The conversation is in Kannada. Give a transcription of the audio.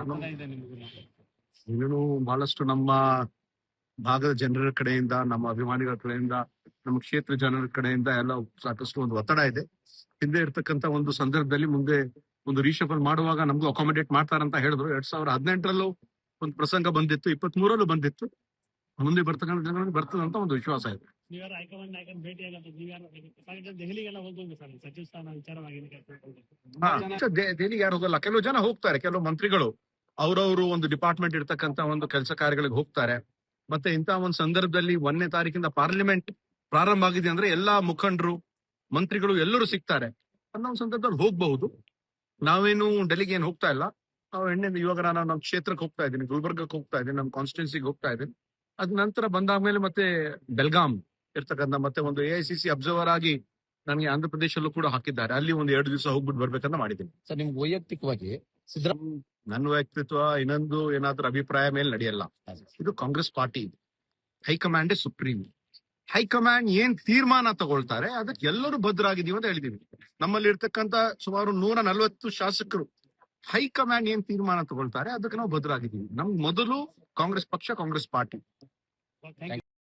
ಒತ್ತಡ ಇದೆ ನಿಮಗೂ? ಇನ್ನೂ ಬಹಳಷ್ಟು ನಮ್ಮ ಭಾಗದ ಜನರ ಕಡೆಯಿಂದ, ನಮ್ಮ ಅಭಿಮಾನಿಗಳ ಕಡೆಯಿಂದ, ನಮ್ಮ ಕ್ಷೇತ್ರ ಜನರ ಕಡೆಯಿಂದ ಎಲ್ಲ ಸಾಕಷ್ಟು ಒಂದು ಒತ್ತಡ ಇದೆ. ಹಿಂದೆ ಇರ್ತಕ್ಕಂತ ಒಂದು ಸಂದರ್ಭದಲ್ಲಿ ಮುಂದೆ ಒಂದು ರೀಶಫಲ್ ಮಾಡುವಾಗ ನಮ್ಗೂ ಅಕಾಮಿಡೇಟ್ ಮಾಡ್ತಾರಂತ ಹೇಳಿದ್ರು. 2018ರಲ್ಲೂ ಒಂದು ಪ್ರಸಂಗ ಬಂದಿತ್ತು, 23ರಲ್ಲೂ ಬಂದಿತ್ತು. ಮುಂದೆ ಬರ್ತಕ್ಕಂಥ ಜನಗಳಿಗೆ ಬರ್ತದಂತ ಒಂದು ವಿಶ್ವಾಸ ಇದೆ. ನೀವ್ಯಾರು ಹೈಕಮಾಂಡ್ ನಾಯಕನ ಭೇಟಿ ಆಗತ್ತೆ? ನೀವ್ಯಾರು ದೆಹಲಿಗೆಲ್ಲ ಹೋಗ್ಬೋದು ಸರ್ ಸಚಿವ ಸ್ಥಾನ ವಿಚಾರವಾಗಿ? ದೆಹಲಿಗೆ ಯಾರು ಹೋಗಲ್ಲ. ಕೆಲವು ಜನ ಹೋಗ್ತಾರೆ, ಕೆಲವು ಮಂತ್ರಿಗಳು ಅವರವರು ಒಂದು ಡಿಪಾರ್ಟ್ಮೆಂಟ್ ಇರ್ತಕ್ಕಂತ ಒಂದು ಕೆಲಸ ಕಾರ್ಯಗಳಿಗೆ ಹೋಗ್ತಾರೆ. ಮತ್ತೆ ಇಂತ ಒಂದು ಸಂದರ್ಭದಲ್ಲಿ 1ನೇ ತಾರೀಕಿಂದ ಪಾರ್ಲಿಮೆಂಟ್ ಪ್ರಾರಂಭ ಆಗಿದೆ ಅಂದ್ರೆ ಎಲ್ಲಾ ಮುಖಂಡರು, ಮಂತ್ರಿಗಳು ಎಲ್ಲರೂ ಸಿಗ್ತಾರೆ ಅನ್ನೋ ಒಂದು ಸಂದರ್ಭದಲ್ಲಿ ಹೋಗ್ಬಹುದು. ನಾವೇನು ಡೆಲ್ಲಿಗೆ ಏನು ಹೋಗ್ತಾ ಇಲ್ಲ. ಇವಾಗ ನಾನು ನಮ್ಮ ಕ್ಷೇತ್ರಕ್ಕೆ ಹೋಗ್ತಾ ಇದ್ದೀನಿ, ಗುಲ್ಬರ್ಗಕ್ಕೆ ಹೋಗ್ತಾ ಇದ್ದೀನಿ, ನಮ್ಮ ಕಾನ್ಸ್ಟಿಟ್ಯೂನ್ಸಿಗೆ ಹೋಗ್ತಾ ಇದ್ದೀನಿ. ಅದ್ ನಂತರ ಬಂದಾದ್ಮೇಲೆ ಮತ್ತೆ ಬೆಲ್ಗಾಂ ಇರ್ತಕ್ಕಂಥ ಮತ್ತೆ ಒಂದು AICC ಅಬ್ಸರ್ವರ್ ಆಗಿ ನನಗೆ ಆಂಧ್ರ ಪ್ರದೇಶಲ್ಲೂ ಕೂಡ ಹಾಕಿದ್ದಾರೆ. ಅಲ್ಲಿ ಒಂದು 2 ದಿವಸ ಹೋಗ್ಬಿಟ್ಟು ಬರ್ಬೇಕಂತ ಮಾಡಿದ್ದೀನಿ. ಸರ್, ನಿಮ್ಗೆ ವೈಯಕ್ತಿಕವಾಗಿ ನನ್ನ ವ್ಯಕ್ತಿತ್ವ ಇನ್ನೊಂದು ಏನಾದ್ರೂ ಅಭಿಪ್ರಾಯ ಮೇಲೆ ನಡೆಯಲ್ಲ. ಇದು Congress party, high command supreme. High command ಏನ್ ತೀರ್ಮಾನ ತಗೊಳ್ತಾರೆ ಅದಕ್ಕೆ ಎಲ್ಲರೂ ಭದ್ರಾಗಿದ್ದೀವಿ ಅಂತ ಹೇಳಿದೀವಿ. ನಮ್ಮಲ್ಲಿ ಇರ್ತಕ್ಕಂತ ಸುಮಾರು 140 ಶಾಸಕರು ಹೈಕಮಾಂಡ್ ಏನ್ ತೀರ್ಮಾನ ತಗೊಳ್ತಾರೆ ಅದಕ್ಕೆ ನಾವು ಭದ್ರಾಗಿದ್ದೀವಿ. ನಮ್ಗೆ ಮೊದಲು ಕಾಂಗ್ರೆಸ್ ಪಕ್ಷ, ಕಾಂಗ್ರೆಸ್ ಪಾರ್ಟಿ.